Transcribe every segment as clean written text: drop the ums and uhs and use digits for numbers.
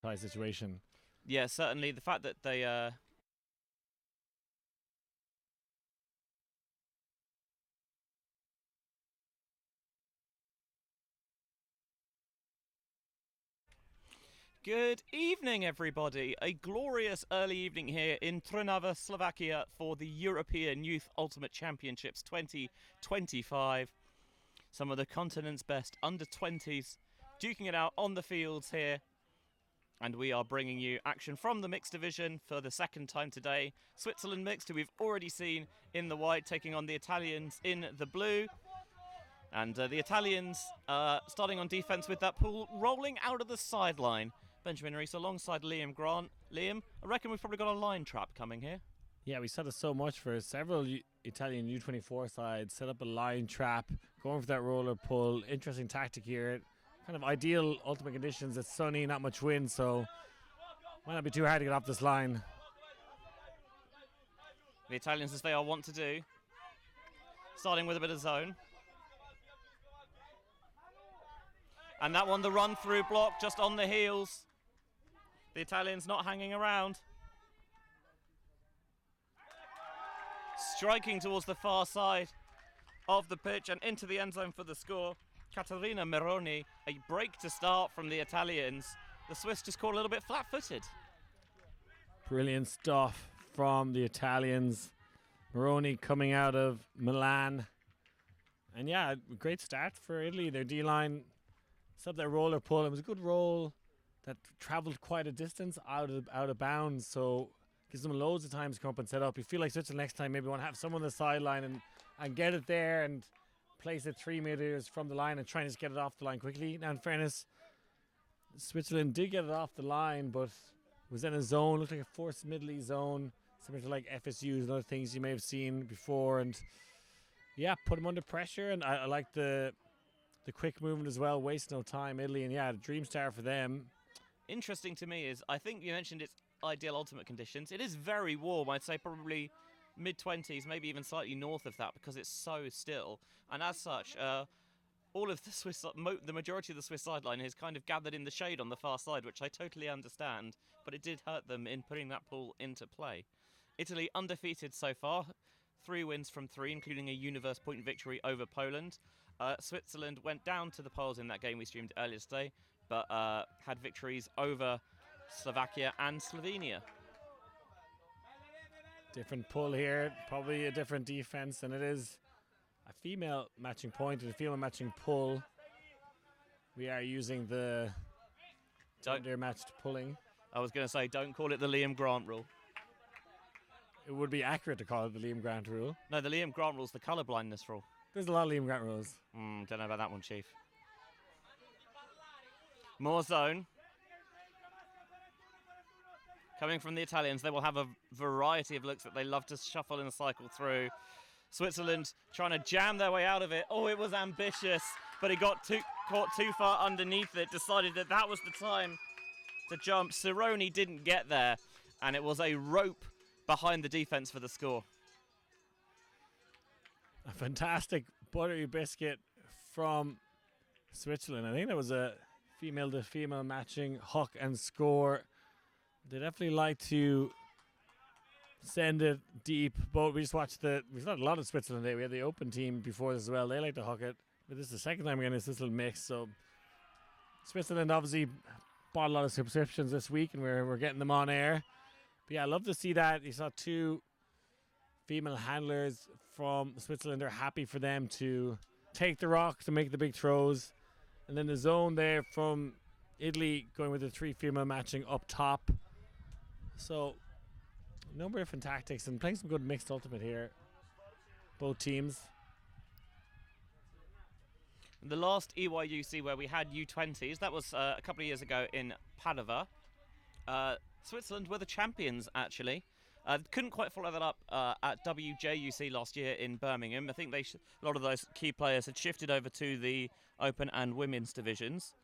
supply situation. Yeah, certainly the fact that they Good evening, everybody. A glorious early evening here in Trnava, Slovakia for the European Youth Ultimate Championships 2025. Some of the continent's best under-20s duking it out on the fields here. And we are bringing you action from the mixed division for the second time today. Switzerland mixed, who we've already seen in the white, taking on the Italians in the blue. And the Italians starting on defence with that pool rolling out of the sideline. Benjamin Rees alongside Liam Grant. Liam, I reckon we've probably got a line trap coming here. Yeah, we said it so much for several Italian U24 sides. Set up a line trap, going for that roller pull. Interesting tactic here. Kind of ideal ultimate conditions. It's sunny, not much wind, so might not be too hard to get off this line. The Italians, as they are wont to do, starting with a bit of zone. And that one, the run-through block, just on the heels. The Italians not hanging around. Striking towards the far side of the pitch and into the end zone for the score. Caterina Meroni, a break to start from the Italians. The Swiss just caught a little bit flat-footed. Brilliant stuff from the Italians. Meroni coming out of Milan. And yeah, great start for Italy. Their D-line set up their roller pull. It was a good roll that travelled quite a distance out of bounds, so gives them loads of time to come up and set up. You feel like Switzerland next time maybe want to have someone on the sideline and get it there and place it 3 meters from the line and try and just get it off the line quickly. Now, in fairness, Switzerland did get it off the line, but was in a zone, looked like a forced middle zone, similar to like FSUs and other things you may have seen before. And yeah, put them under pressure. And I like the quick movement as well, waste no time, Italy. And yeah, the dream start for them. Interesting to me is, I think you mentioned it's ideal ultimate conditions. It is very warm. I'd say probably mid-20s, maybe even slightly north of that, because it's so still. And as such, all of the majority of the Swiss sideline is kind of gathered in the shade on the far side, which I totally understand, but it did hurt them in putting that pool into play. Italy undefeated so far, 3 wins from 3, including a universe point victory over Poland. Switzerland went down to the polls in that game we streamed earlier today, but had victories over Slovakia and Slovenia. Different pull here, probably a different defense, and it is a female matching point and a female matching pull. We are using the gender matched pulling. I was going to say, don't call it the Liam Grant rule. It would be accurate to call it the Liam Grant rule. No, the Liam Grant rule is the colour blindness rule. There's a lot of Liam Grant rules. Don't know about that one, Chief. More zone. Coming from the Italians, they will have a variety of looks that they love to shuffle and cycle through. Switzerland trying to jam their way out of it. Oh, it was ambitious, but he got caught too far underneath it, decided that was the time to jump. Cironi didn't get there, and it was a rope behind the defence for the score. A fantastic buttery biscuit from Switzerland. I think that was a female-to-female matching hook and score. They definitely like to send it deep. But we just watched we've got a lot of Switzerland today. We had the open team before this as well. They like to hook it. But this is the second time we're getting this little mix. So Switzerland obviously bought a lot of subscriptions this week, and we're getting them on air. But yeah, I love to see that. You saw 2 female handlers from Switzerland. They're happy for them to take the rock to make the big throws. And then the zone there from Italy going with the 3 female matching up top. So a number of different tactics and playing some good mixed ultimate here. Both teams. The last EYUC where we had U20s, that was a couple of years ago in Padova. Switzerland were the champions, actually. Couldn't quite follow that up at WJUC last year in Birmingham. I think a lot of those key players had shifted over to the open and women's divisions.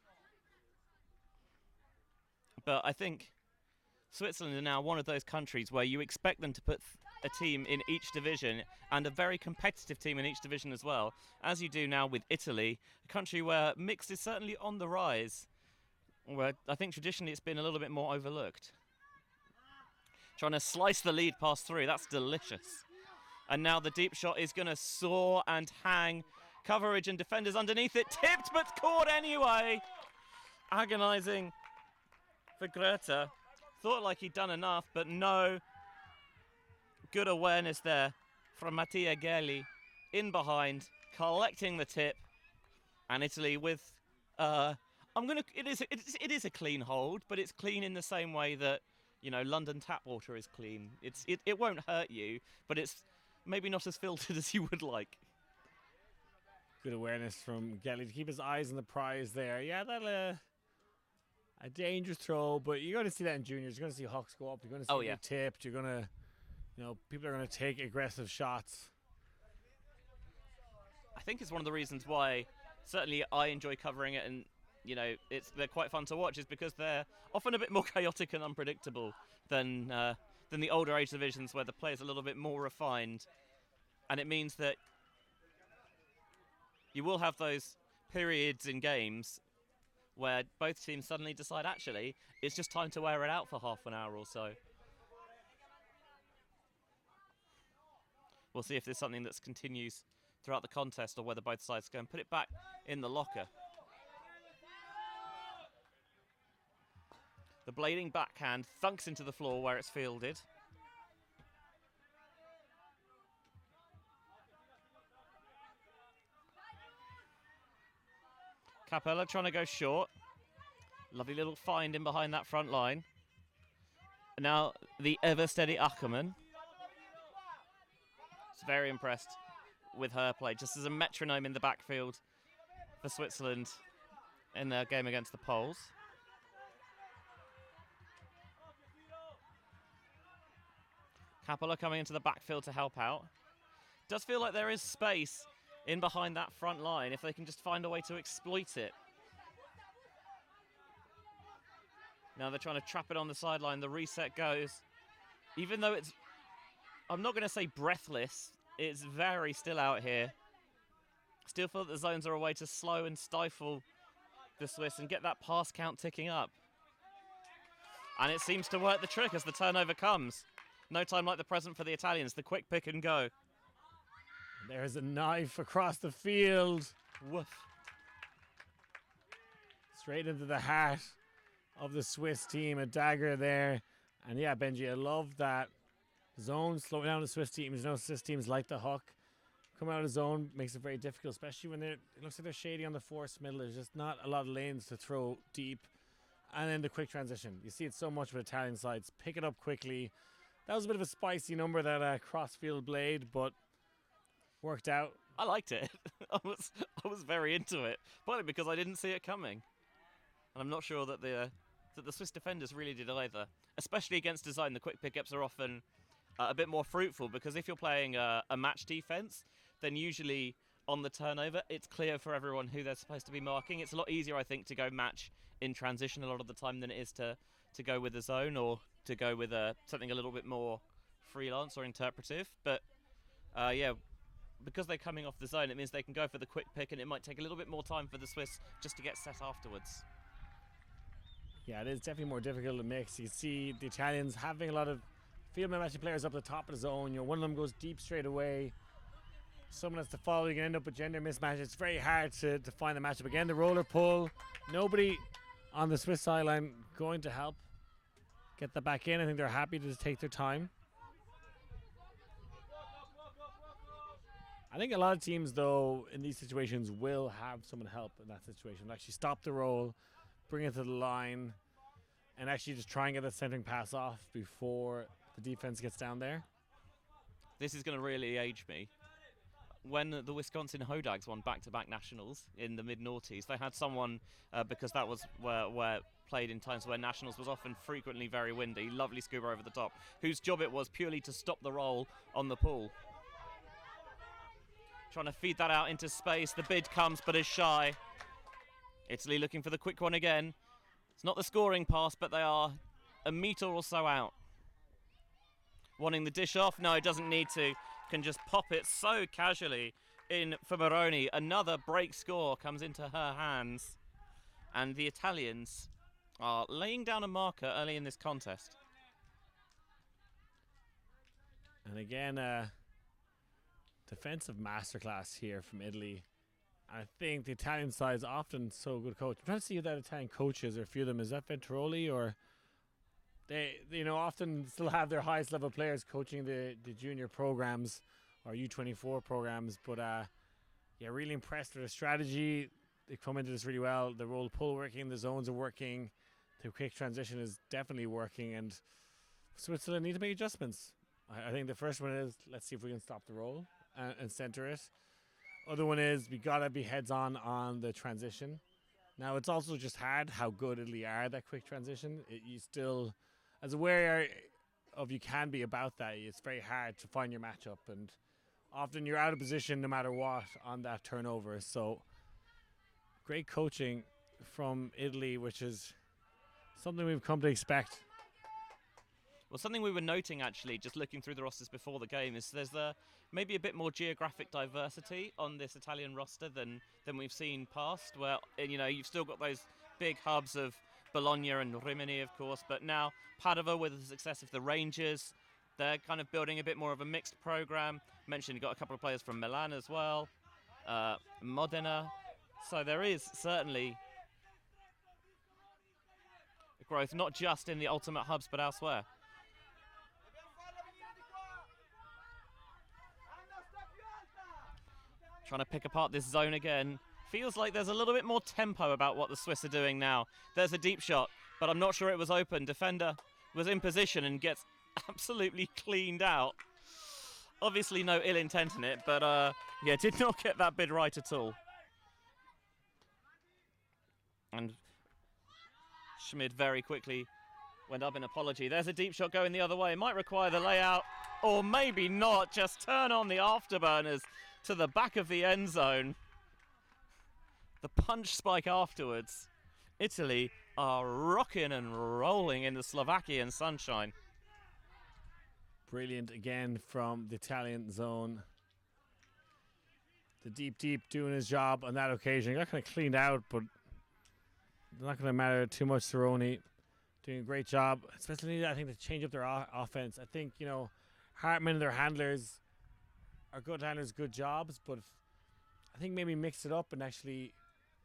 But I think Switzerland are now one of those countries where you expect them to put a team in each division, and a very competitive team in each division as well, as you do now with Italy, a country where mixed is certainly on the rise. where I think traditionally it's been a little bit more overlooked. Trying to slice the lead past through, that's delicious. And now the deep shot is going to soar and hang. Coverage and defenders underneath it, tipped but caught anyway. Agonising for Greta. Thought like he'd done enough, but no. Good awareness there from Mattia Gelli. In behind, collecting the tip. And Italy with, it is a clean hold, but it's clean in the same way that, you know, London tap water is clean. It won't hurt you, but it's maybe not as filtered as you would like. Good awareness from Gelli to keep his eyes on the prize there. Yeah, that'll a dangerous throw, but you're going to see that in juniors. You're going to see hawks go up. You're going to see them tipped. You're going to, you know, people are going to take aggressive shots. I think it's one of the reasons why certainly I enjoy covering it, and you know they're quite fun to watch, is because they're often a bit more chaotic and unpredictable than the older age divisions where the play's a little bit more refined, and it means that you will have those periods in games where both teams suddenly decide actually it's just time to wear it out for half an hour or so. We'll see if there's something that continues throughout the contest or whether both sides go and put it back in the locker. The blading backhand thunks into the floor where it's fielded. Capella trying to go short. Lovely little find in behind that front line. Now the ever steady Ackermann. It's very impressed with her play, just as a metronome in the backfield for Switzerland in their game against the Poles. Capella coming into the backfield to help out. Does feel like there is space in behind that front line if they can just find a way to exploit it. Now they're trying to trap it on the sideline. The reset goes. Even though it's, I'm not going to say breathless, it's very still out here. Still feel that the zones are a way to slow and stifle the Swiss and get that pass count ticking up. And it seems to work the trick as the turnover comes. No time like the present for the Italians. The quick pick and go. There's a knife across the field. Woof. Straight into the heart of the Swiss team. A dagger there. And yeah, Benji, I love that zone slowing down the Swiss teams. You know, Swiss teams like the hook. Coming out of the zone makes it very difficult, especially when it looks like they're shady on the force middle. There's just not a lot of lanes to throw deep. And then the quick transition. You see it so much with Italian sides. Pick it up quickly. That was a bit of a spicy number, that crossfield blade, but worked out. I liked it. I was very into it, partly because I didn't see it coming. And I'm not sure that the Swiss defenders really did either. Especially against design, the quick pickups are often a bit more fruitful, because if you're playing a match defense, then usually on the turnover, it's clear for everyone who they're supposed to be marking. It's a lot easier, I think, to go match in transition a lot of the time than it is to go with a zone or to go with something a little bit more freelance or interpretive. But yeah, because they're coming off the zone, it means they can go for the quick pick, and it might take a little bit more time for the Swiss just to get set afterwards. Yeah, it is definitely more difficult to mix. You see the Italians having a lot of field matching players up the top of the zone. You know, one of them goes deep straight away. Someone has to follow. You can end up with gender mismatch. It's very hard to find the matchup. Again, the roller pull. Nobody on the Swiss sideline going to help get that back in. I think they're happy to just take their time. I think a lot of teams, though, in these situations will have someone help in that situation. Actually stop the roll, bring it to the line, and actually just try and get that centering pass off before the defense gets down there. This is going to really age me. When the Wisconsin Hodags won back-to-back nationals in the mid-noughties, they had someone, because that was where played in times where nationals was often frequently very windy, lovely scuba over the top, whose job it was purely to stop the roll on the pool. Trying to feed that out into space. The bid comes, but is shy. Italy looking for the quick one again. It's not the scoring pass, but they are a metre or so out. Wanting the dish off? No, it doesn't need to. Can just pop it so casually in for Moroni. Another break score comes into her hands. And the Italians are laying down a marker early in this contest. And again, defensive masterclass here from Italy. I think the Italian side is often so good coach. I'm trying to see who that Italian coach is, or a few of them. Is that Venturoli, or they often still have their highest level players coaching the junior programs or U24 programs. But yeah, really impressed with their strategy. They come into this really well. The roll pull working, the zones are working, the quick transition is definitely working, and Switzerland need to make adjustments. I think the first one is, let's see if we can stop the roll and center it. Other one is, we gotta be heads on the transition. Now it's also just hard how good Italy are at that quick transition. You still, as aware of you can be about that, it's very hard to find your matchup, and often you're out of position no matter what on that turnover. So great coaching from Italy, which is something we've come to expect. Well, something we were noting, actually, just looking through the rosters before the game, is there's maybe a bit more geographic diversity on this Italian roster than we've seen past, where, you know, you've still got those big hubs of Bologna and Rimini, of course, but now Padova, with the success of the Rangers, they're kind of building a bit more of a mixed program. Mentioned, you've got a couple of players from Milan as well, Modena. So there is certainly growth, not just in the ultimate hubs, but elsewhere. Trying to pick apart this zone again. Feels like there's a little bit more tempo about what the Swiss are doing now. There's a deep shot, but I'm not sure it was open. Defender was in position and gets absolutely cleaned out. Obviously no ill intent in it, but yeah, did not get that bid right at all. And Schmid very quickly went up in apology. There's a deep shot going the other way. Might require the layout, or maybe not. Just turn on the afterburners to the back of the end zone. The punch spike afterwards. Italy are rocking and rolling in the Slovakian sunshine. Brilliant again from the Italian zone. The deep doing his job on that occasion. He got kind of cleaned out, but not going to matter too much. Cerrone doing a great job, especially I think to change up their offense. I think, you know, Hartman and their handlers are good handlers, good jobs, but I think maybe mix it up and actually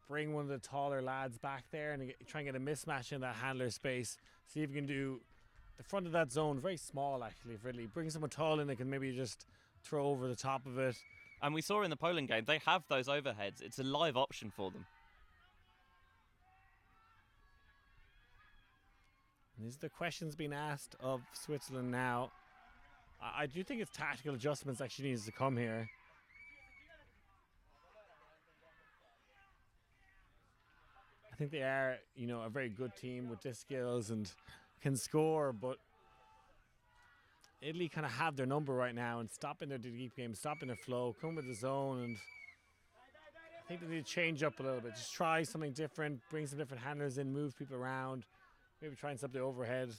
bring one of the taller lads back there and try and get a mismatch in that handler space. See if you can do the front of that zone very small, actually, for Italy. Bring someone tall in that can maybe just throw over the top of it. And we saw in the Poland game, they have those overheads. It's a live option for them. And these are the questions being asked of Switzerland now. I do think it's tactical adjustments actually needs to come here. I think they are, you know, a very good team with their skills and can score, but Italy kind of have their number right now and stopping their deep game, stopping their flow, come with the zone, and I think they need to change up a little bit. Just try something different, bring some different handlers in, move people around, maybe try and stop the overhead.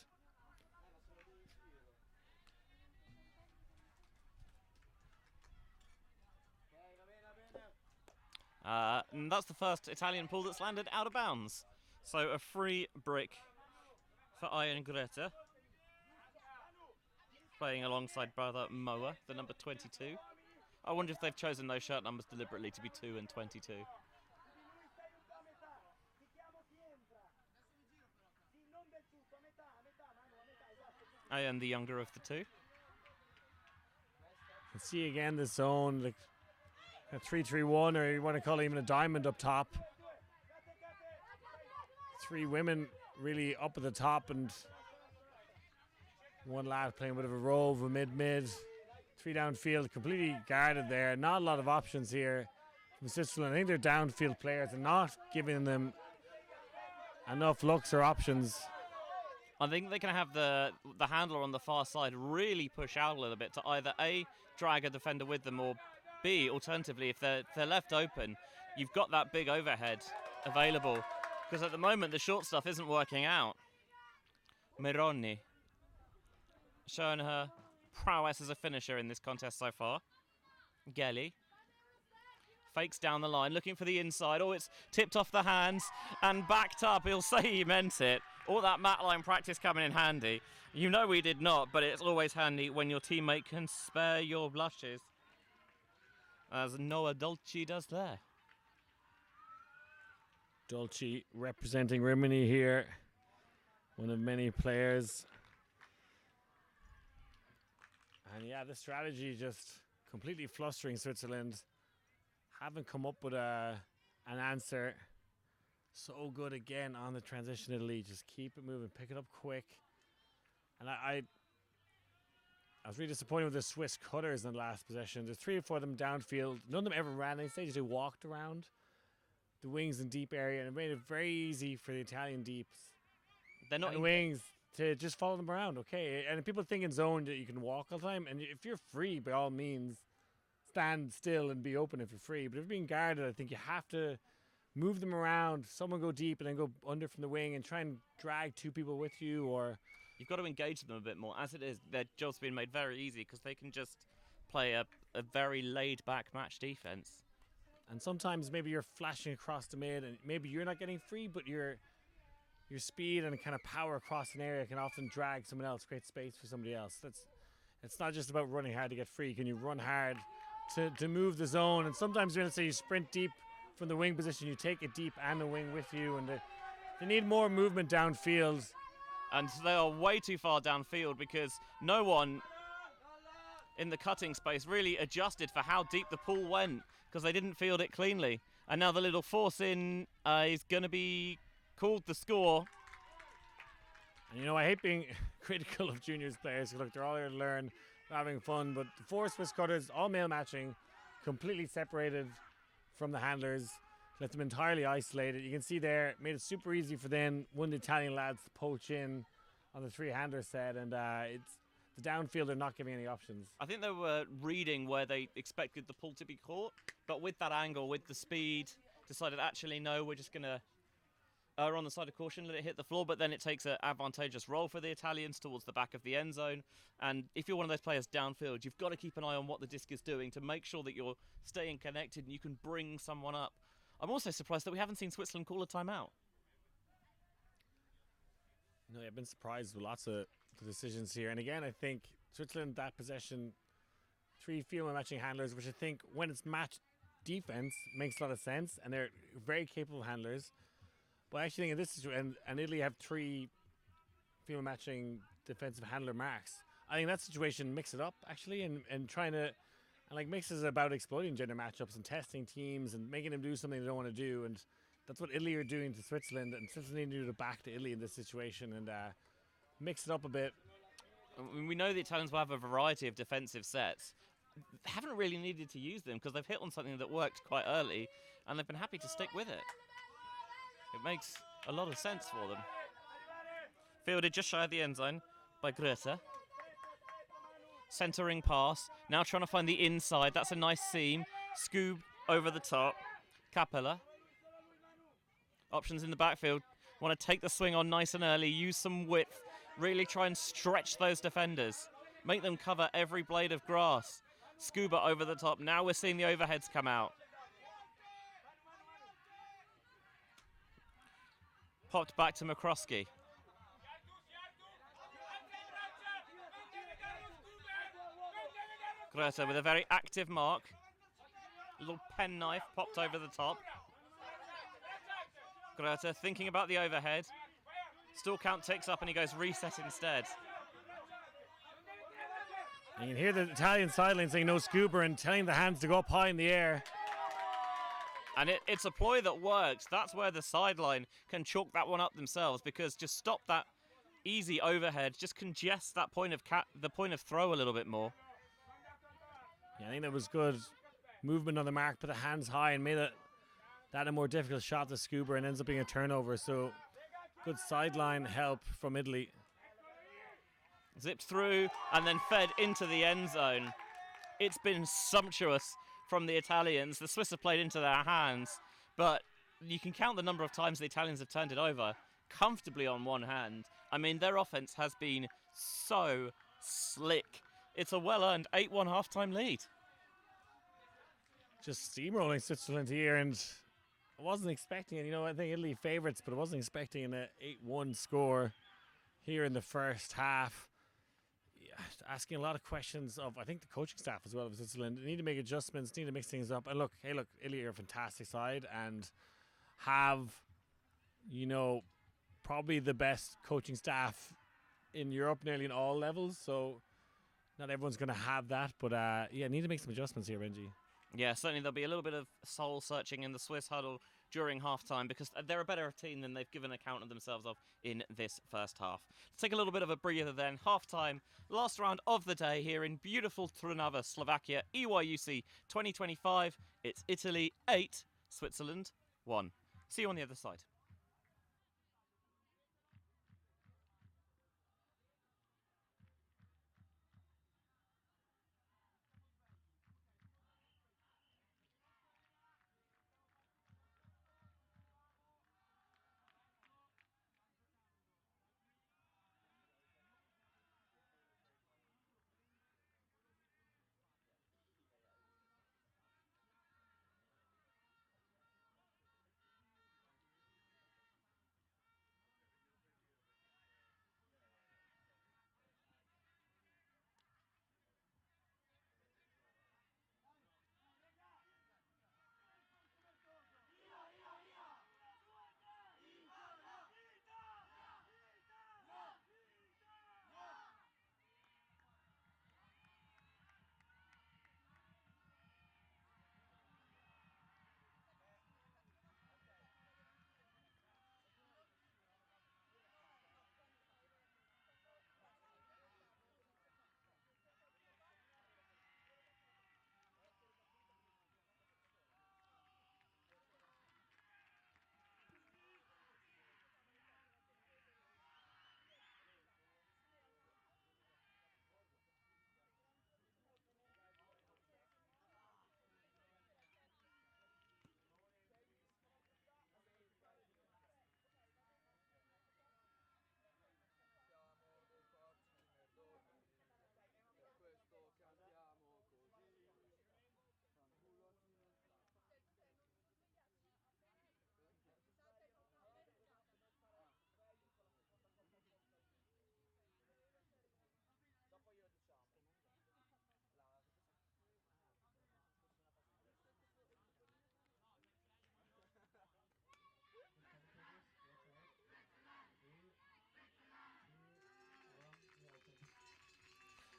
And that's the first Italian pull that's landed out of bounds. So a free break for Ian Greta, playing alongside brother Moa, the number 22. I wonder if they've chosen those shirt numbers deliberately to be 2 and 22. I am the younger of the two. You can see again the zone, like a 3-3-1, or you want to call it even a diamond up top. Three women really up at the top, and one lad playing a bit of a rove, a mid, three downfield, completely guarded there. Not a lot of options here from Switzerland. I think they're downfield players and not giving them enough looks or options. I think they can have the handler on the far side really push out a little bit to either A, drag a defender with them, or B, alternatively, if they're left open, you've got that big overhead available. Because at the moment, the short stuff isn't working out. Meroni showing her prowess as a finisher in this contest so far. Gelli fakes down the line, looking for the inside. Oh, it's tipped off the hands and backed up. He'll say he meant it. All that mat line practice coming in handy. You know we did not, but it's always handy when your teammate can spare your blushes, as Noah Dolce does there. Dolce representing Rimini here. One of many players. And yeah, the strategy just completely flustering Switzerland. Haven't come up with an answer. So good again on the transition, Italy. Just keep it moving, pick it up quick. And I was really disappointed with the Swiss cutters in the last possession. There's 3 or 4 of them downfield. None of them ever ran. They just walked around the wings in deep area, and it made it very easy for the Italian deeps. They're not and wings to just follow them around, okay? And people think in zone that you can walk all the time, and if you're free, by all means, stand still and be open if you're free. But if you're being guarded, I think you have to move them around, someone go deep and then go under from the wing and try and drag 2 people with you, or... You've got to engage them a bit more. As it is, their job's been made very easy because they can just play a very laid-back match defense. And sometimes maybe you're flashing across the mid and maybe you're not getting free, but your speed and kind of power across an area can often drag someone else, create space for somebody else. It's not just about running hard to get free. Can you run hard to move the zone? And sometimes you're going to say you sprint deep from the wing position, you take it deep and the wing with you, and they need more movement downfield. And they are way too far downfield because no one in the cutting space really adjusted for how deep the pool went because they didn't field it cleanly. And now the little force in is going to be called the score. And you know, I hate being critical of juniors players. Look, they're all here to learn, they're having fun, but the 4 Swiss cutters, all male matching, completely separated from the handlers, left them entirely isolated. You can see there, made it super easy for them, one of the Italian lads to poach in on the 3 handler set, and it's the downfield, they're not giving any options. I think they were reading where they expected the pull to be caught, but with that angle, with the speed, decided actually no, we're just going to err on the side of caution, let it hit the floor, but then it takes an advantageous roll for the Italians towards the back of the end zone. And if you're one of those players downfield, you've got to keep an eye on what the disc is doing to make sure that you're staying connected and you can bring someone up. I'm also surprised that we haven't seen Switzerland call a timeout. No, I've been surprised with lots of the decisions here. And again, I think Switzerland, that possession, 3 female matching handlers, which I think when it's match defense makes a lot of sense, and they're very capable handlers. But I actually think in this situation, and Italy have 3 female matching defensive handler marks. I think that situation mix it up actually, and trying to, and like mixes about exploiting gender matchups and testing teams and making them do something they don't want to do. And that's what Italy are doing to Switzerland, and Switzerland need to do it back to Italy in this situation and mix it up a bit. I mean, we know the Italians will have a variety of defensive sets. They haven't really needed to use them because they've hit on something that worked quite early, and they've been happy to stick with it. It makes a lot of sense for them. Fielded just shy of the end zone by Gröter. Centering pass. Now trying to find the inside. That's a nice seam. Scoob over the top. Capella. Options in the backfield. Want to take the swing on nice and early. Use some width. Really try and stretch those defenders. Make them cover every blade of grass. Scuba over the top. Now we're seeing the overheads come out. Popped back to McCroskey. Gröter with a very active mark. A little pen knife popped over the top. Gröter thinking about the overhead. Still count ticks up and he goes reset instead. You can hear the Italian sideline saying no scuba and telling the hands to go up high in the air. And it's a ploy that works. That's where the sideline can chalk that one up themselves, because just stop that easy overhead, just congest that point of the point of throw a little bit more. Yeah, I think that was good movement on the mark, put the hands high and made that a more difficult shot to Scuba, and ends up being a turnover. So good sideline help from Italy. Zipped through and then fed into the end zone. It's been sumptuous from the Italians. The Swiss have played into their hands, but you can count the number of times the Italians have turned it over comfortably on one hand. I mean, their offense has been so slick. It's a well-earned 8-1 halftime lead. just steamrolling Switzerland here, and I wasn't expecting it. I think Italy favourites, but I wasn't expecting an 8-1 score here in the first half. Yeah, asking a lot of questions of, I think, the coaching staff as well of Switzerland. They need to make adjustments, need to mix things up. And look, Italy are a fantastic side and have, probably the best coaching staff in Europe, nearly in all levels. So not everyone's going to have that, but need to make some adjustments here, Benji. Yeah, certainly there'll be a little bit of soul searching in the Swiss huddle during half-time because they're a better team than they've given account of themselves of in this first half. Let's take a little bit of a breather then. Half-time, last round of the day here in beautiful Trnava, Slovakia, EYUC 2025. It's Italy 8, Switzerland 1. See you on the other side.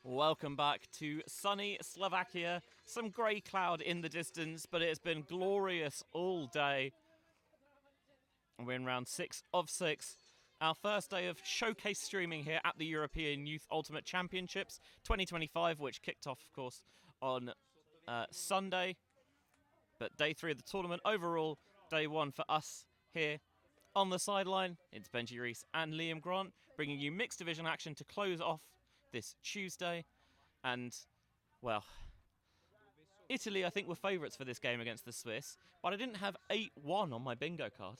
Welcome back to sunny Slovakia. Some grey cloud in the distance, but it's been glorious all day. We're in round 6 of 6. Our first day of showcase streaming here at the European Youth Ultimate Championships 2025, which kicked off, of course, on Sunday. But day 3 of the tournament overall, day 1 for us here on the sideline. It's Benji Reese and Liam Grant bringing you mixed division action to close off this Tuesday. And, well, Italy, I think, were favourites for this game against the Swiss, but I didn't have 8-1 on my bingo card.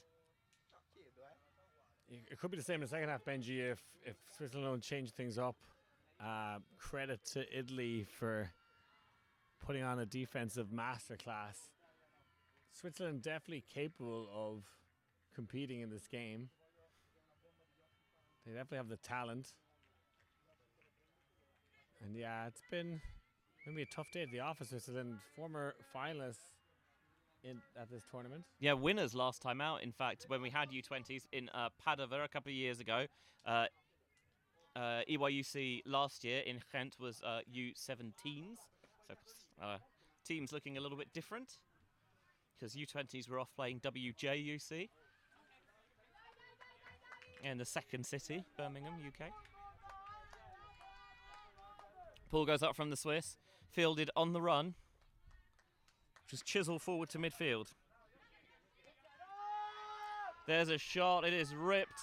It could be the same in the second half, Benji, if Switzerland don't change things up. Credit to Italy for putting on a defensive masterclass. Switzerland definitely capable of competing in this game. They definitely have the talent. And yeah, it's been maybe a tough day at the office. Switzerland, former finalists at this tournament. Yeah, winners last time out. In fact, when we had U20s in Padova a couple of years ago, EYUC last year in Ghent was U17s. So teams looking a little bit different because U20s were off playing WJUC in the second city, Birmingham, UK. Pull goes up from the Swiss, fielded on the run. Just chisel forward to midfield. There's a shot, it is ripped.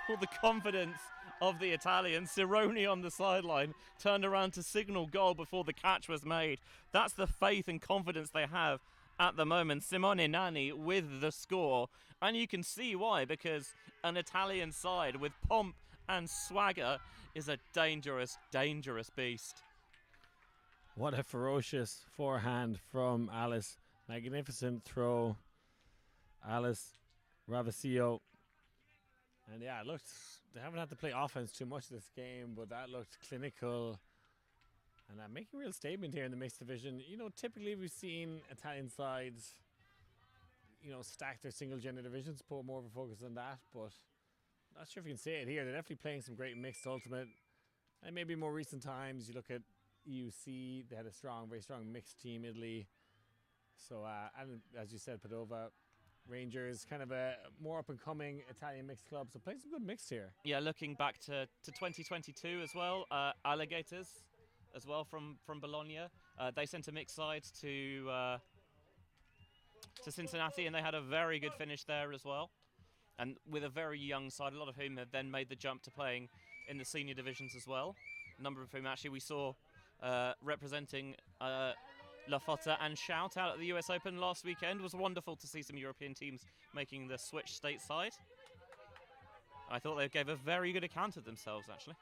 All the confidence of the Italians. Cironi on the sideline turned around to signal goal before the catch was made. That's the faith and confidence they have at the moment. Simone Nani with the score. And you can see why, because an Italian side with pomp and swagger is a dangerous, dangerous beast. What a ferocious forehand from Alice. Magnificent throw. Alice Ravasio. And yeah, it looked, they haven't had to play offense too much this game, but that looked clinical. And making a real statement here in the mixed division. You know, typically we've seen Italian sides, you know, stack their single gender divisions, put more of a focus on that, but not sure if you can say it here. They're definitely playing some great mixed ultimate. And maybe more recent times, you look at EYUC, they had a strong, very strong mixed team, Italy. So, and as you said, Padova, Rangers, kind of a more up-and-coming Italian mixed club. So playing some good mixed here. Yeah, looking back to 2022 as well, Alligators as well from Bologna. They sent a mixed side to Cincinnati, and they had a very good finish there as well. And with a very young side, a lot of whom have then made the jump to playing in the senior divisions as well. A number of whom actually we saw representing La Fotta and Shout out at the US Open last weekend. It was wonderful to see some European teams making the switch stateside. I thought they gave a very good account of themselves, actually.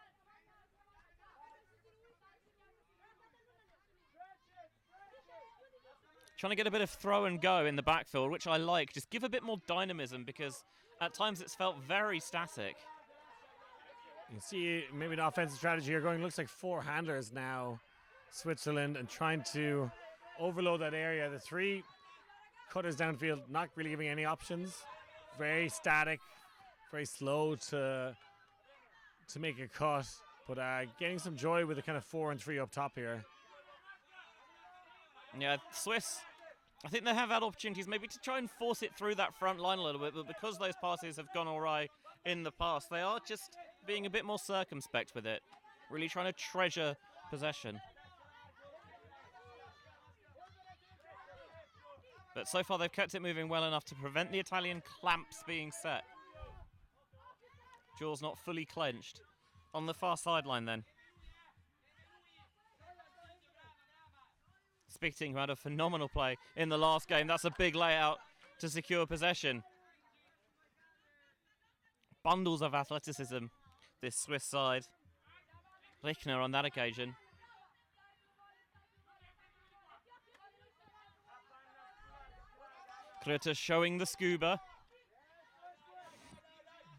Trying to get a bit of throw and go in the backfield, which I like. Just give a bit more dynamism, because at times it's felt very static. You can see maybe an offensive strategy here going. Looks like four handlers now, Switzerland, and trying to overload that area. The three cutters downfield, not really giving any options. Very static, very slow to make a cut, but getting some joy with the kind of 4 and 3 up top here. Yeah, Swiss, I think they have had opportunities maybe to try and force it through that front line a little bit, but because those passes have gone awry in the past, they are just being a bit more circumspect with it, really trying to treasure possession. But so far they've kept it moving well enough to prevent the Italian clamps being set. Jaws not fully clenched. On the far sideline then. Spitting, who had a phenomenal play in the last game. That's a big layout to secure possession. Bundles of athleticism, this Swiss side. Lichner on that occasion. Kröter showing the scuba.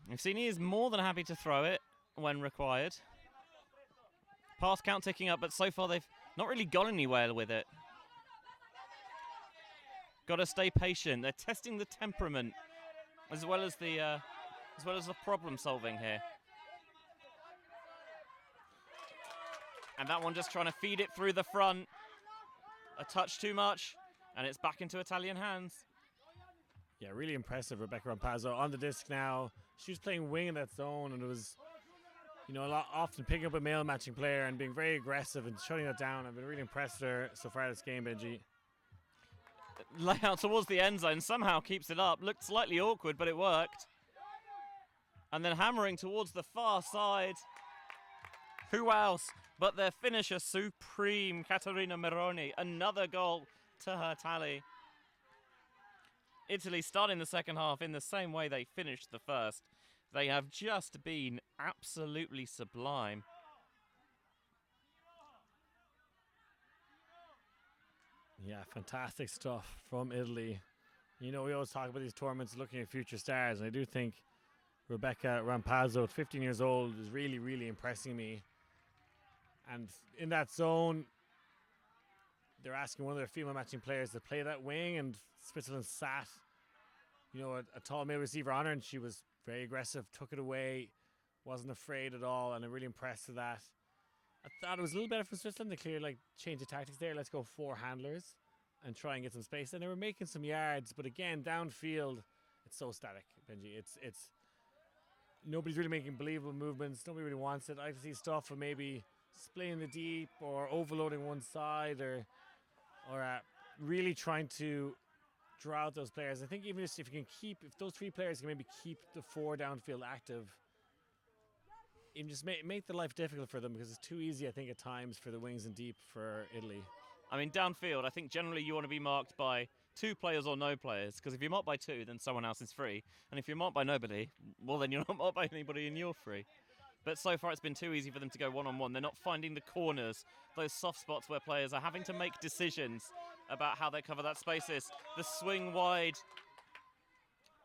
We've seen he is more than happy to throw it when required. Pass count ticking up, but so far they've not really gone anywhere with it. Got to stay patient. They're testing the temperament as well as the problem solving here. And that one just trying to feed it through the front. A touch too much, and it's back into Italian hands. Yeah, really impressive, Rebecca Rampazzo on the disc now. She was playing wing in that zone, and it was, you know, often picking up a male matching player and being very aggressive and shutting that down. I've been really impressed with her so far this game, Benji. Layout towards the end zone, somehow keeps it up. Looked slightly awkward, but it worked. And then hammering towards the far side. Who else but their finisher supreme, Caterina Meroni. Another goal to her tally. Italy starting the second half in the same way they finished the first. They have just been absolutely sublime. Yeah, fantastic stuff from Italy. You know, we always talk about these tournaments looking at future stars, and I do think Rebecca Rampazzo, at 15 years old, is really, really impressing me. And in that zone, they're asking one of their female matching players to play that wing, and Switzerland sat, you know, a tall male receiver on her, and she was very aggressive, took it away, wasn't afraid at all, and I'm really impressed with that. I thought it was a little better from Switzerland. They clearly like change of tactics there. Let's go 4 handlers and try and get some space. And they were making some yards, but again, downfield, it's so static, Benji. It's nobody's really making believable movements. Nobody really wants it. I like to see stuff of maybe splitting the deep or overloading one side or really trying to draw out those players. I think even if you can if those 3 players can maybe keep the 4 downfield active, and just make the life difficult for them, because it's too easy, I think, at times for the wings and deep for Italy. I mean, downfield, I think generally you want to be marked by 2 players or no players, because if you're marked by 2, then someone else is free. And if you're marked by nobody, well, then you're not marked by anybody and you're free. But so far it's been too easy for them to go one-on-one. They're not finding the corners, those soft spots where players are having to make decisions about how they cover that spaces. The swing wide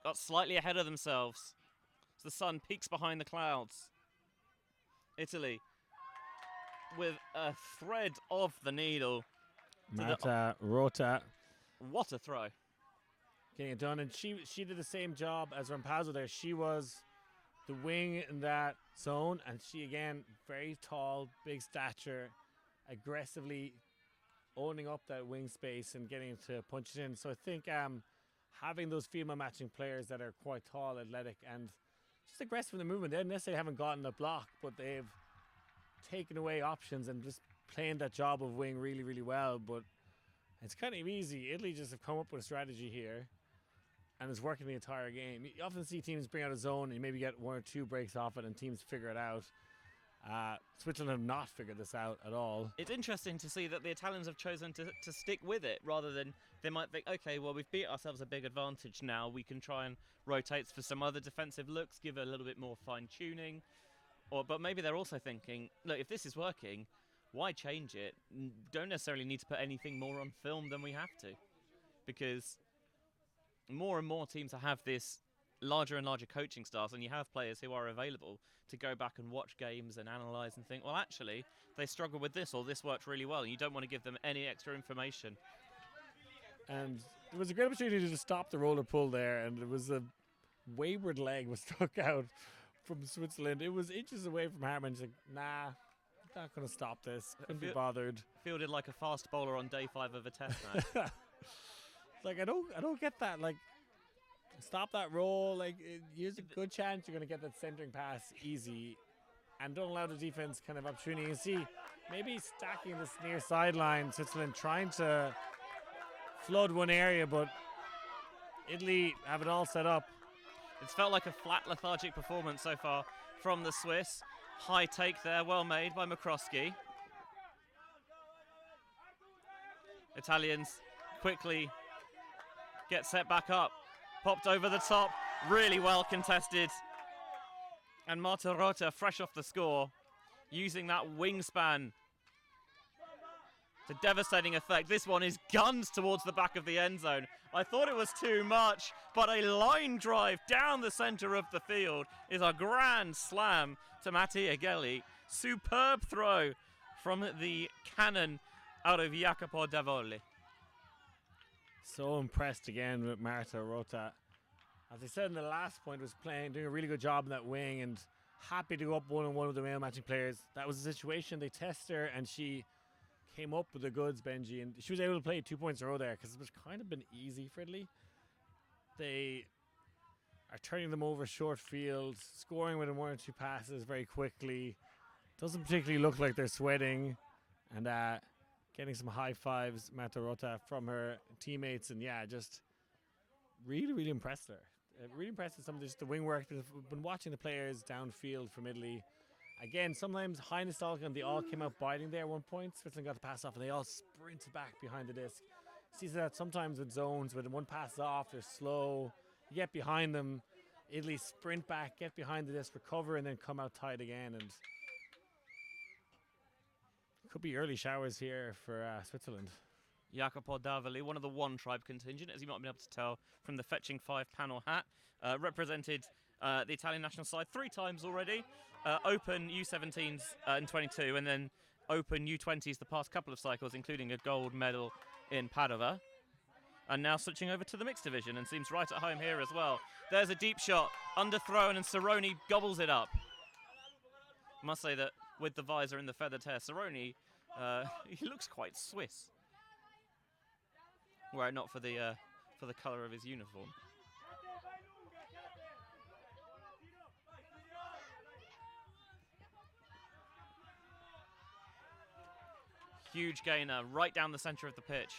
got slightly ahead of themselves. As the sun peaks behind the clouds. Italy with a thread of the needle. Marta Rota. What a throw. Getting it done, and she did the same job as Rampazzo there. She was the wing in that zone, and she again, very tall, big stature, aggressively owning up that wing space and getting to punch it in. So I think having those female matching players that are quite tall, athletic, and just aggressive in the movement. They necessarily haven't gotten a block, but they've taken away options and just playing that job of wing really, really well. But it's kind of easy. Italy just have come up with a strategy here, and it's working the entire game. You often see teams bring out a zone and you maybe get one or two breaks off it and teams figure it out. Switzerland have not figured this out at all. It's interesting to see that the Italians have chosen to stick with it rather than they might think, okay, well, we've beat ourselves a big advantage now. We can try and rotate for some other defensive looks, give it a little bit more fine-tuning. But maybe they're also thinking, look, if this is working, why change it? Don't necessarily need to put anything more on film than we have to. Because more and more teams have this larger and larger coaching staffs, and you have players who are available to go back and watch games and analyse and think, well, actually, they struggle with this, or this worked really well, and you don't want to give them any extra information. And it was a great opportunity to stop the roller pull there, and it was a wayward leg was struck out from Switzerland. It was inches away from Hartmann. He's like, nah, not going to stop this. Couldn't be bothered. Fielded like a fast bowler on day 5 of a test match. Like, I don't get that. Like, stop that roll. Like, here's a good chance you're going to get that centering pass easy, and don't allow the defense kind of opportunity. You see, maybe stacking this near sideline, Switzerland trying to flood one area, but Italy have it all set up. It's felt like a flat, lethargic performance so far from the Swiss. High take there, well made by Makroski. Italians quickly get set back up. Popped over the top, really well contested. And Marta Rota, fresh off the score, using that wingspan to devastating effect. This one is guns towards the back of the end zone. I thought it was too much, but a line drive down the centre of the field is a grand slam to Mattia Gelli. Superb throw from the cannon out of Jacopo Davoli. So impressed again with Marta Rota. As I said in the last point, was doing a really good job in that wing and happy to go up one-on-one with the male matching players. That was the situation. They tested her and she came up with the goods, Benji, and she was able to play 2 points in a row there because it was kind of been easy for Italy. They are turning them over short fields, scoring within 1 or 2 passes very quickly. Doesn't particularly look like they're sweating, and getting some high fives, Marta Rota, from her teammates, and yeah, just really, really impressed her. Really impressed with some of just the wing work. We've been watching the players downfield from Italy. Again, sometimes high nostalgia, and they all came out biting there at one point. Switzerland got the pass off, and they all sprinted back behind the disc. See that sometimes with zones, when one passes off, they're slow. You get behind them, Italy sprint back, get behind the disc, recover, and then come out tight again. And could be early showers here for Switzerland. Jacopo Davoli, one of the One Tribe contingent, as you might have been able to tell from the Fetching 5 panel hat, represented the Italian national side 3 times already. Open U17s in 22, and then Open U20s the past couple of cycles, including a gold medal in Padova. And now switching over to the mixed division, and seems right at home here as well. There's a deep shot, underthrown, and Cerrone gobbles it up. I must say that with the visor and the feathered hair, Cerrone, he looks quite Swiss. Were it not for the colour of his uniform. Huge gainer right down the centre of the pitch.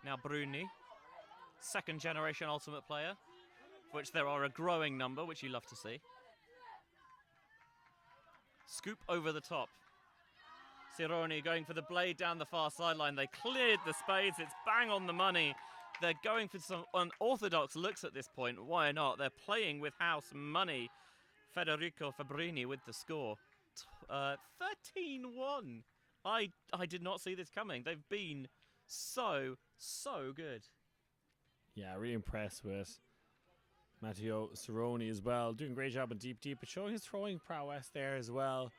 Now Bruni, second generation ultimate player, which there are a growing number, which you love to see. Scoop over the top. Cerrone going for the blade down the far sideline. They cleared the spades. It's bang on the money. They're going for some unorthodox looks at this point. Why not? They're playing with house money. Federico Fabrini with the score. 13-1. I did not see this coming. They've been so good. Yeah, really impressed with Matteo Cerrone as well. Doing a great job in deep, but showing his throwing prowess there as well.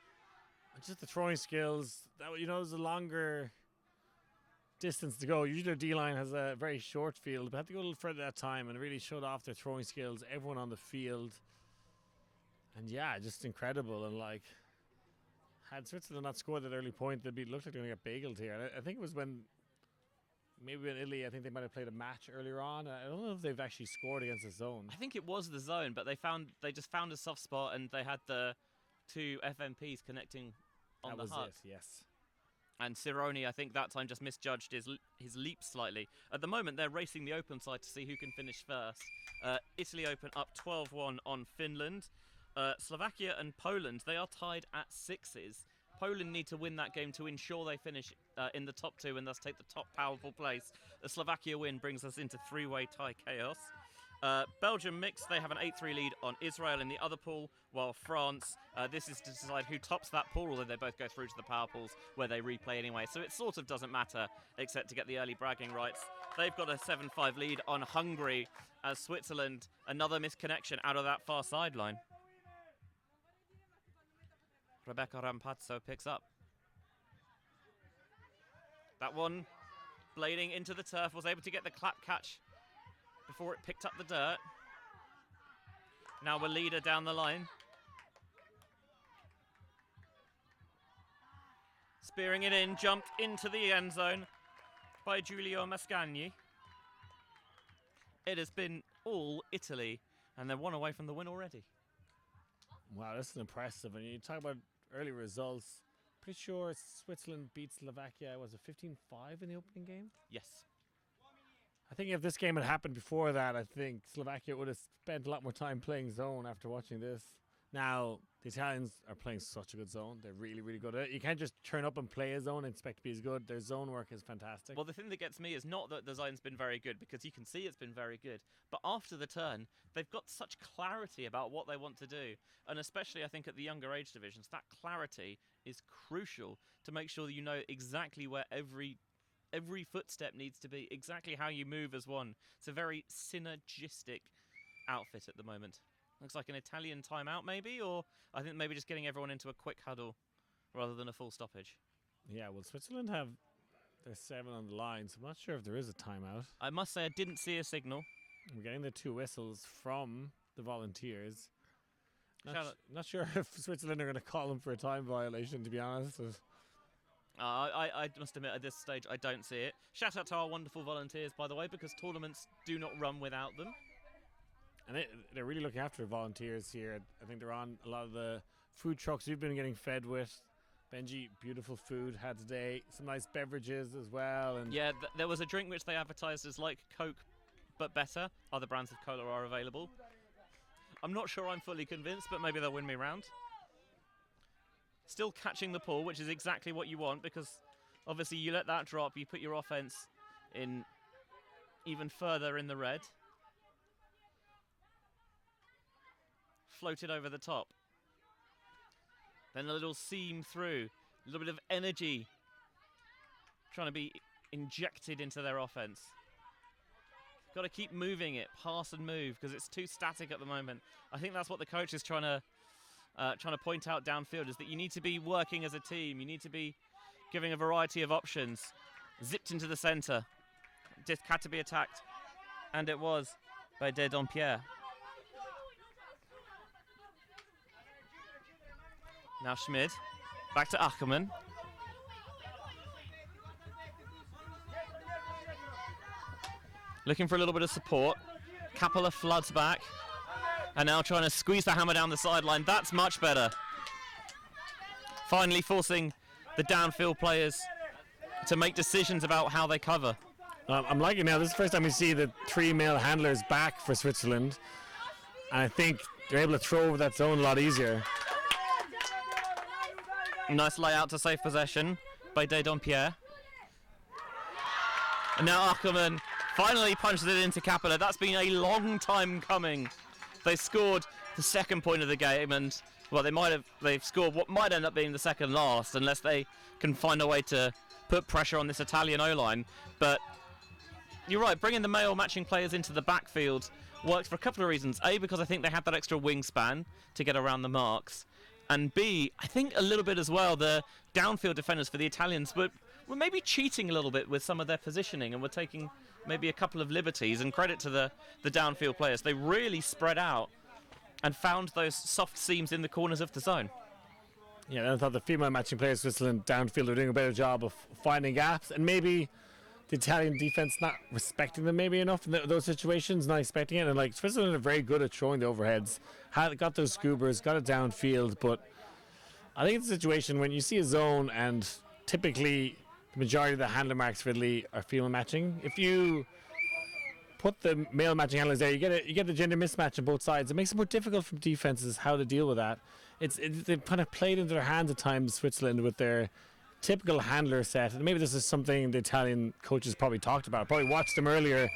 And just the throwing skills. That, there's a longer distance to go. Usually their D-line has a very short field, but had to go a little further that time and really showed off their throwing skills. Everyone on the field. And yeah, just incredible. And had Switzerland not scored that early point, they'd looked like they're going to get bageled here. And I think it was maybe in Italy, I think they might have played a match earlier on. I don't know if they've actually scored against the zone. I think it was the zone, but they just found a soft spot and they had the two FMPs connecting on the hut. Yes. And Cerrone, I think that time just misjudged his leap slightly. At the moment, they're racing the open side to see who can finish first. Italy open up 12-1 on Finland. Slovakia and Poland, they are tied at 6s. Poland need to win that game to ensure they finish in the top 2 and thus take the top powerful place. The Slovakia win brings us into 3-way tie chaos. Belgium mixed, they have an 8-3 lead on Israel in the other pool, while France, this is to decide who tops that pool, although they both go through to the power pools where they replay anyway, so it sort of doesn't matter except to get the early bragging rights. They've got a 7-5 lead on Hungary as Switzerland, another misconnection out of that far sideline. Rebecca Rampazzo picks up. That one blading into the turf, was able to get the clap catch before it picked up the dirt. Now a leader down the line. Spearing it in, jumped into the end zone by Giulio Mascagni. It has been all Italy, and they're one away from the win already. Wow, this is impressive. And you talk about early results. Pretty sure Switzerland beat Slovakia. Was it 15-5 in the opening game? Yes. I think if this game had happened before that, I think Slovakia would have spent a lot more time playing zone after watching this. Now, the Italians are playing such a good zone. They're really, really good at it. You can't just turn up and play a zone and expect to be as good. Their zone work is fantastic. Well, the thing that gets me is not that the zone's been very good, because you can see it's been very good. But after the turn, they've got such clarity about what they want to do. And especially, I think, at the younger age divisions, that clarity is crucial to make sure that you know exactly where every footstep needs to be, exactly how you move as one. It's a very synergistic outfit at the moment. Looks like an Italian timeout maybe, or I think maybe just getting everyone into a quick huddle rather than a full stoppage. Yeah, well, Switzerland have their 7 on the line, so I'm not sure if there is a timeout. I must say I didn't see a signal. We're getting the 2 whistles from the volunteers. Not sure if Switzerland are going to call them for a time violation, to be honest. I must admit, at this stage, I don't see it. Shout out to our wonderful volunteers, by the way, because tournaments do not run without them. And they're really looking after volunteers here. I think they're on a lot of the food trucks we've been getting fed with. Benji, beautiful food had today. Some nice beverages as well. And yeah, there was a drink which they advertised as like Coke, but better. Other brands of cola are available. I'm not sure I'm fully convinced, but maybe they'll win me round. Still catching the ball, which is exactly what you want, because obviously you let that drop, you put your offense in even further in the red. Floated over the top. Then a little seam through, a little bit of energy trying to be injected into their offense. Got to keep moving it, pass and move, because it's too static at the moment. I think that's what the coach is trying to point out downfield, is that you need to be working as a team. You need to be giving a variety of options. Zipped into the centre. Just had to be attacked. And it was by De Dompierre. Now Schmid. Back to Ackermann. Looking for a little bit of support. Kappeler floods back. And now trying to squeeze the hammer down the sideline. That's much better. Finally forcing the downfield players to make decisions about how they cover. I'm liking now. This is the first time we see the 3 male handlers back for Switzerland. And I think they're able to throw over that zone a lot easier. Nice layout to save possession by De Dompierre. And now Ackermann finally punches it into Capella. That's been a long time coming. They scored the second point of the game, and well, they've scored what might end up being the second last, unless they can find a way to put pressure on this Italian O-line. But you're right, bringing the male matching players into the backfield works for a couple of reasons. A, because I think they have that extra wingspan to get around the marks, and B, I think a little bit as well, the downfield defenders for the Italians were maybe cheating a little bit with some of their positioning, and were taking maybe a couple of liberties, and credit to the downfield players. They really spread out and found those soft seams in the corners of the zone. Yeah, I thought the female matching players, Switzerland downfield, were doing a better job of finding gaps, and maybe the Italian defense not respecting them maybe enough in those situations, not expecting it. And like Switzerland are very good at throwing the overheads, got those scoobers, got it downfield. But I think it's a situation when you see a zone, and typically the majority of the handler marks for Italy are female matching. If you put the male matching handlers there, you get a gender mismatch on both sides. It makes it more difficult for defenses how to deal with that. They've kind of played into their hands at times, Switzerland, with their typical handler set. And maybe this is something the Italian coaches probably talked about. Probably watched them earlier.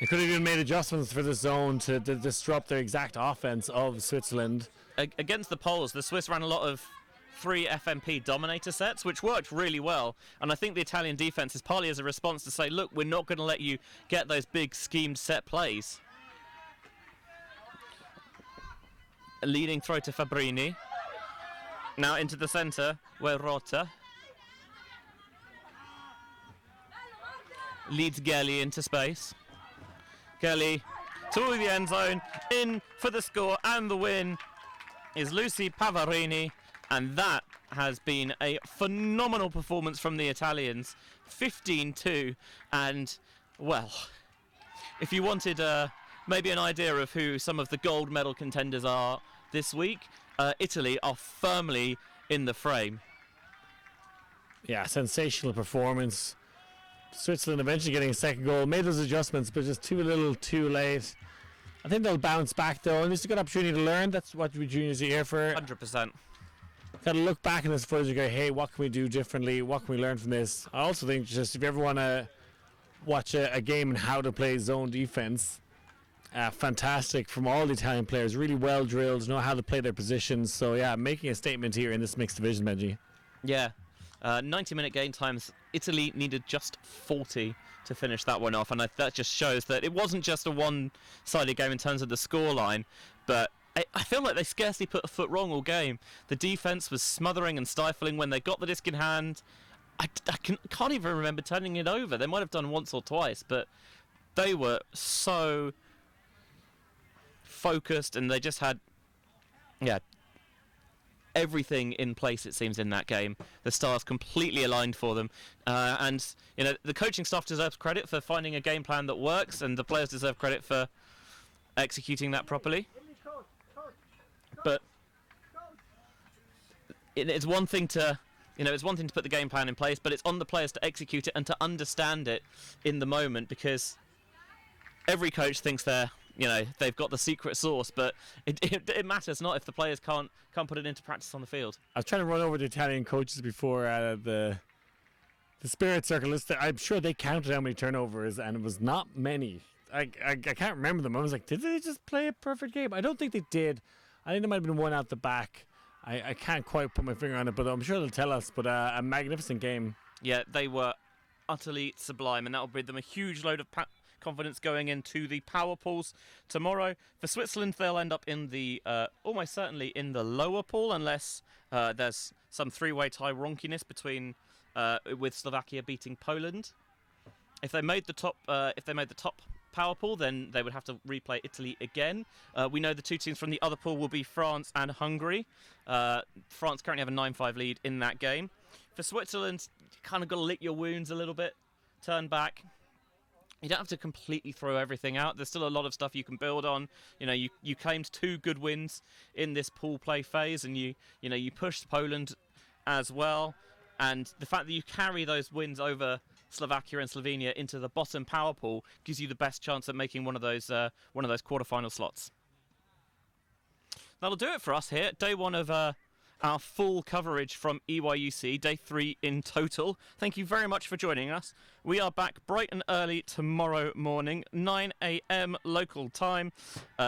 They could have even made adjustments for the zone to disrupt their exact offense of Switzerland. Against the Poles, the Swiss ran a lot of 3 FMP dominator sets, which worked really well. And I think the Italian defense is partly as a response to say, look, we're not going to let you get those big schemed set plays. A leading throw to Fabrini. Now into the centre, where Rota leads Gelli into space. Gelli to the end zone, in for the score and the win is Lucy Pavarini, and that has been a phenomenal performance from the Italians. 15-2, and well, if you wanted maybe an idea of who some of the gold medal contenders are this week, Italy are firmly in the frame. Yeah, sensational performance. Switzerland eventually getting a second goal, made those adjustments, but just too little, too late. I think they'll bounce back though, and it's a good opportunity to learn. That's what we juniors are here for. 100%. Got to look back in this footage and go, hey, what can we do differently? What can we learn from this? I also think just if you ever want to watch a game and how to play zone defense, fantastic from all the Italian players. Really well drilled, know how to play their positions. So yeah, making a statement here in this mixed division, Benji. Yeah. 90-minute game times. Italy needed just 40 to finish that one off, and that just shows that it wasn't just a one-sided game in terms of the scoreline, but I feel like they scarcely put a foot wrong all game. The defense was smothering and stifling when they got the disc in hand. I can't even remember turning it over. They might have done once or twice, but they were so focused, and they just had everything in place, it seems, in that game. The stars completely aligned for them, and you know, the coaching staff deserves credit for finding a game plan that works, and the players deserve credit for executing that properly. But it's one thing to put the game plan in place, but it's on the players to execute it and to understand it in the moment, because every coach thinks they've got the secret sauce, but it matters not if the players can't put it into practice on the field. I was trying to run over the Italian coaches before the Spirit Circle. I'm sure they counted how many turnovers, and it was not many. I can't remember them. I was like, did they just play a perfect game? I don't think they did. I think there might have been one out the back. I can't quite put my finger on it, but I'm sure they'll tell us. But a magnificent game. Yeah, they were utterly sublime, and that will bring them a huge load of confidence going into the power pools tomorrow. For Switzerland, they'll end up in the almost certainly in the lower pool, unless there's some three-way tie ronkiness between with Slovakia beating Poland. If they made the top power pool, then they would have to replay Italy again. We know the two teams from the other pool will be France and Hungary. France currently have a 9-5 lead in that game. For Switzerland, you kind of got to lick your wounds a little bit, turn back. You don't have to completely throw everything out. There's still a lot of stuff you can build on. You know, you claimed 2 good wins in this pool play phase, and you pushed Poland as well. And the fact that you carry those wins over Slovakia and Slovenia into the bottom power pool gives you the best chance at making one of those quarterfinal slots. That'll do it for us here. Day 1 of our full coverage from EYUC, day 3 in total. Thank you very much for joining us. We are back bright and early tomorrow morning, 9 a.m. local time,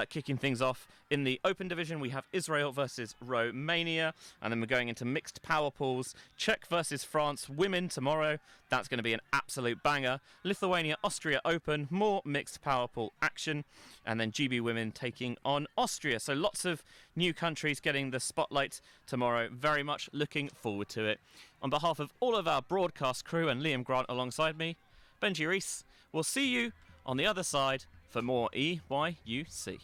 kicking things off. In the open division, we have Israel versus Romania, and then we're going into mixed power pools. Czech versus France, women tomorrow. That's going to be an absolute banger. Lithuania, Austria open, more mixed power pool action, and then GB women taking on Austria. So lots of new countries getting the spotlight tomorrow. Very much looking forward to it. On behalf of all of our broadcast crew and Liam Grant alongside me, Benji Rees, we'll see you on the other side for more EYUC.